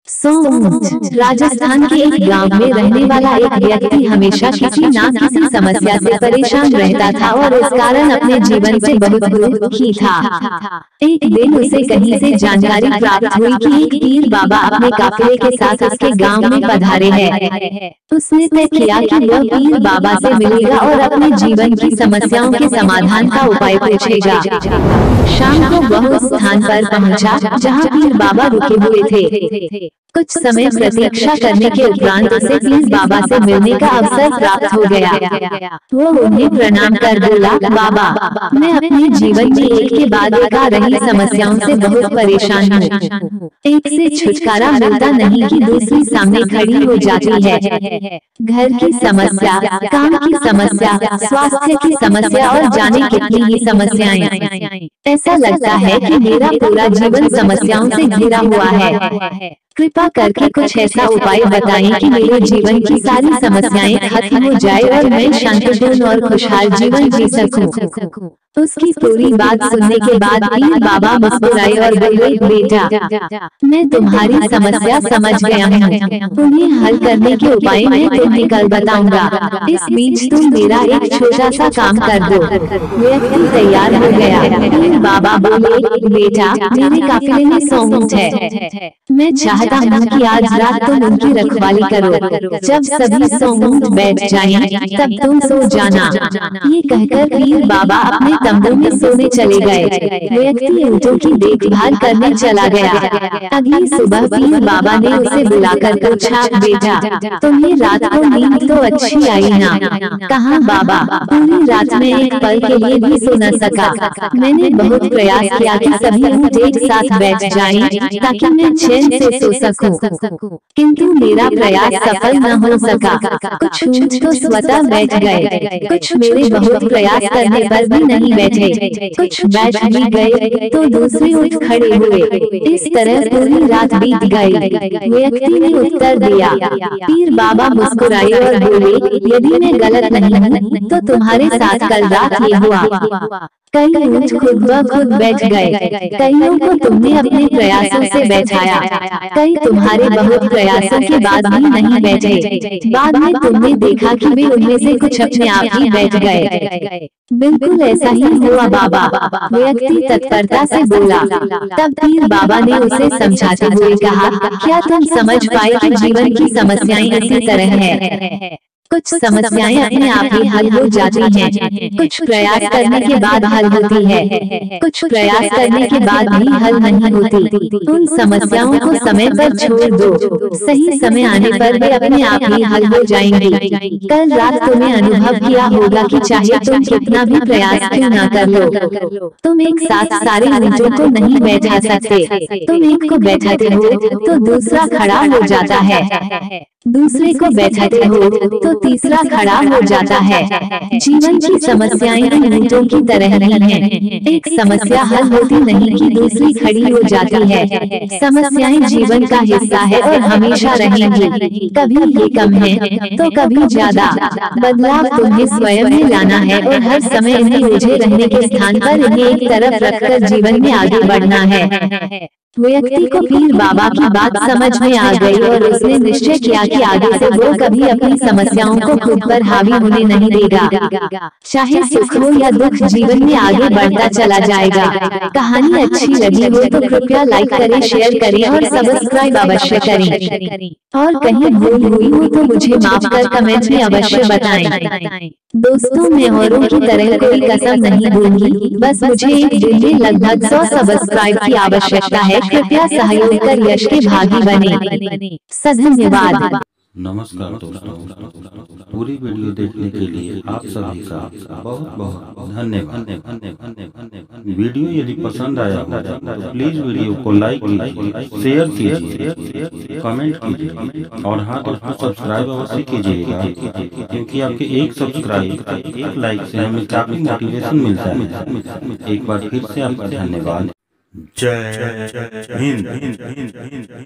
सोंठ राजस्थान के एक गांव में रहने वाला एक व्यक्ति हमेशा किसी न किसी समस्या से परेशान रहता था और इस कारण अपने जीवन से बहुत दुखी था। एक दिन उसे कहीं से जानकारी प्राप्त हुई कि एक पीर बाबा अपने काफिले के साथ उसके गांव में पधारे हैं। उसने तय किया कि वह पीर बाबा से मिलेगा और अपने जीवन की समस्याओं के समाधान का उपाय पूछेगा। शाम को वह उस स्थान पर पहुंचा जहां पीर बाबा रुके हुए थे। कुछ समय प्रतीक्षा करने के उपरांत उसे पीर बाबा से मिलने का अवसर प्राप्त हो गया। वो उन्हें प्रणाम कर बोला, बाबा, मैं अपने जीवन में एक के बाद एक आ रही समस्याओं से बहुत परेशान हूँ। एक से छुटकारा मिलता नहीं कि दूसरी सामने खड़ी हो जाती है। घर की समस्या, काम की समस्या, स्वास्थ्य की समस्या और जाने कितनी ही समस्याएं। ऐसा लगता है कि मेरा पूरा जीवन समस्याओं से घिरा हुआ है। कृपा करके कुछ ऐसा उपाय बताएं कि मेरे जीवन की सारी समस्याएं खत्म हो जाए और मैं शांतिपूर्ण और खुशहाल जीवन जी सकूं। उसकी पूरी बात सुनने के बाद पीर बाबा मुस्कुराए और बोले, बेटा, मैं तुम्हारी समस्या समझ गया हूँ। उन्हें हल करने के उपाय मैं तुम्हें कल बताऊंगा। इस बीच तुम मेरा एक छोटा सा काम कर दो। व्यक्ति तैयार हो गया। पीर बाबा बोले, बेटा, मेरे काफिले में सोंठ है। मैं चाहता हूँ कि आज रात तुम उनकी रखवाली करो। जब सभी सोंठ बैठ जाएं, तब तुम सो जाना। ये कहकर पीर बाबा अपने तंबू में सोने चले गए। व्यक्ति ऊँटों की देखभाल करने चला गया। अगली सुबह पीर बाबा ने उसे बुलाकर पूछा, बेटा, तुम्हें रात को नींद तो अच्छी आई ना? कहाँ बाबा, पूरी रात में एक पल के लिए भी सो न सका। मैंने बहुत प्रयास किया कि सभी ऊँट एक साथ बैठ जाएं, ताकि मैं चैन से सो सकूं, किंतु मेरा प्रयास सफल न हो सका। कुछ ऊँट तो स्वतः बैठ गए, कुछ मेरे बहुत प्रयास करने पर भी नहीं बैठे, कुछ बैठ भी गए तो दूसरे ऊँट खड़े हुए। इस तरह पूरी रात बीत गई। व्यक्ति ने उत्तर दिया। पीर बाबा मुस्कुराए और बोले, यदि मैं गलत नहीं हूँ तो तुम्हारे साथ कल रात ये हुआ। कई ऊँट खुद ब खुद बैठ गए, कईयों को तुमने अपने प्रयासों से बैठाया, कई तुम्हारे बहुत प्रयासों के बाद भी नहीं बैठे। बाद में तुमने देखा कि वे उनमें से कुछ अपने आप ही बैठ गए। बिल्कुल ऐसा ही हुआ बाबा, व्यक्ति तत्परता से बोला। तब पीर बाबा ने उसे समझाते हुए कहा, क्या तुम समझ पाए कि जीवन की समस्याएं इसी तरह है? कुछ समस्याएं अपने आप ही हल हो जाती हैं, कुछ प्रयास करने के बाद हल होती है, कुछ प्रयास करने के बाद भी हल नहीं होती। उन समस्याओं को समय पर छोड़ दो, सही समय आने पर वे अपने आप ही हल हो जाएंगी। कल रात तुमने अनुभव किया होगा कि चाहे तुम कितना भी प्रयास क्यों न कर लो, तुम एक साथ सारे ऊँटों को नहीं बैठा सकते। तुम एक को बैठाते हो तो दूसरा खड़ा हो जाता है, दूसरे को बैठाते हो तो तीसरा खड़ा हो जाता है। जीवन की समस्याएं इन ऊँटों की तरह नहीं हैं। एक समस्या हल होती नहीं कि दूसरी खड़ी हो जाती है। समस्याएं जीवन का हिस्सा है और हमेशा रहेंगी। कभी ये कम है तो कभी ज्यादा। बदलाव तुम्हें स्वयं में लाना है और हर समय इन्हें उलझे रहने के स्थान पर इन्हें एक तरफ रखकर जीवन में आगे बढ़ना है। व्यक्ति को पीर बाबा की बात समझ में आ गई और उसने निश्चय किया कि आगे से वो कभी अपनी समस्याओं को खुद पर हावी होने नहीं देगा। चाहे सुख हो या दुख, जीवन में आगे बढ़ता चला जाएगा। कहानी अच्छी लगी हो तो कृपया लाइक करें, शेयर करें और सब्सक्राइब अवश्य करें। और कहीं भूल हुई हो तो मुझे माफ कर कमेंट में अवश्य बताएं। दोस्तों, मैं औरों की तरह कोई कसम नहीं दूंगी, बस मुझे एक दिन में लगभग 100 सब्सक्राइब की आवश्यकता है। कृपया सहयोग कर यश के भागी बने। धन्यवाद। नमस्कार दोस्तों, पूरी वीडियो देखने के लिए आप सभी का बहुत बहुत धन्यवाद। वीडियो यदि पसंद आया हो तो प्लीज वीडियो को लाइक कीजिए, शेयर कीजिए, कमेंट कीजिए और हाँ दोस्तों, सब्सक्राइब अवश्य कीजिएगा, क्योंकि आपके एक सब्सक्राइब, एक लाइक से हमें काफी मोटिवेशन मिलता है। एक बार फिर से आपका धन्यवाद। जय हिंद।